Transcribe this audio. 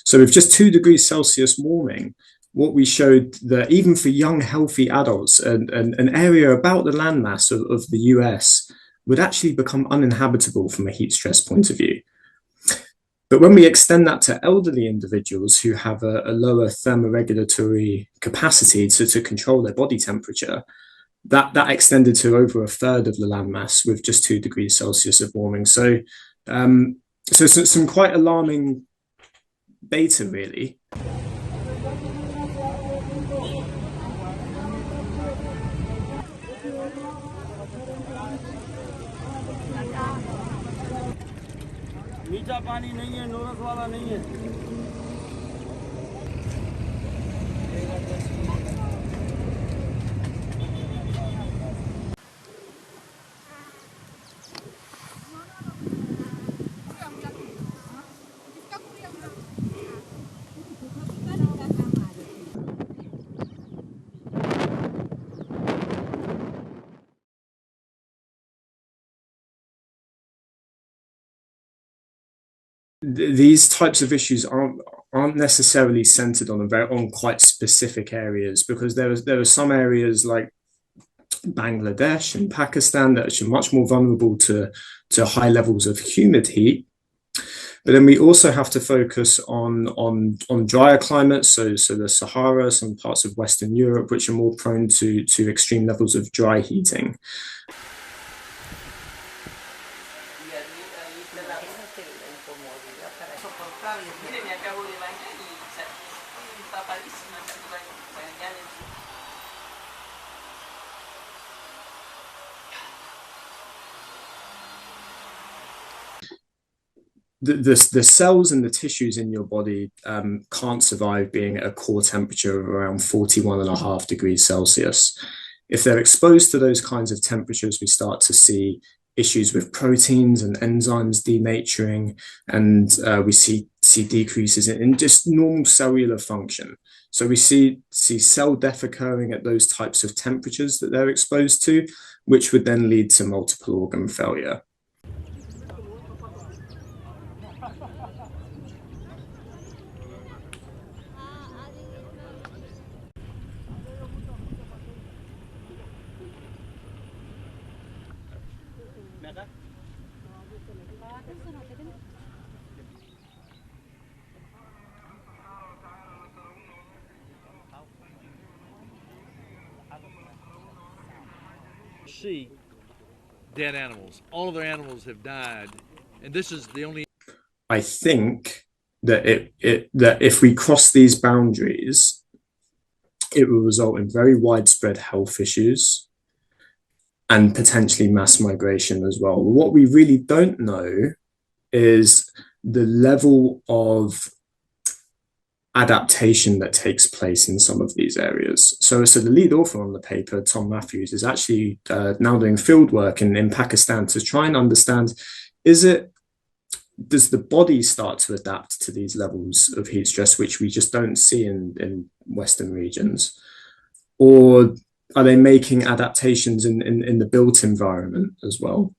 So with just 2 degrees Celsius warming, what we showed that even for young, healthy adults, an area about the landmass of the US would actually become uninhabitable from a heat stress point of view. But when we extend that to elderly individuals who have a lower thermoregulatory capacity to control their body temperature, that extended to over a third of the landmass with just 2 degrees Celsius of warming. So, so some quite alarming data, really. मीठा पानी नहीं है, नोरस वाला नहीं है। These types of issues aren't necessarily centered on quite specific areas, because there are some areas like Bangladesh and Pakistan that are much more vulnerable to high levels of humid heat. But then we also have to focus on drier climates, so the Sahara, some parts of Western Europe, which are more prone to extreme levels of dry heating. The cells and the tissues in your body can't survive being at a core temperature of around 41.5 degrees Celsius. If they're exposed to those kinds of temperatures, we start to see issues with proteins and enzymes denaturing, and we see decreases in just normal cellular function. So we see cell death occurring at those types of temperatures that they're exposed to, which would then lead to multiple organ failure. See dead animals. All of their animals have died, and this is the only. I think that that if we cross these boundaries, it will result in very widespread health issues and potentially mass migration as well. What we really don't know is the level of adaptation that takes place in some of these areas. So the lead author on the paper, Tom Matthews, is actually now doing field work in Pakistan to try and understand, does the body start to adapt to these levels of heat stress, which we just don't see in Western regions? Or are they making adaptations in the built environment as well?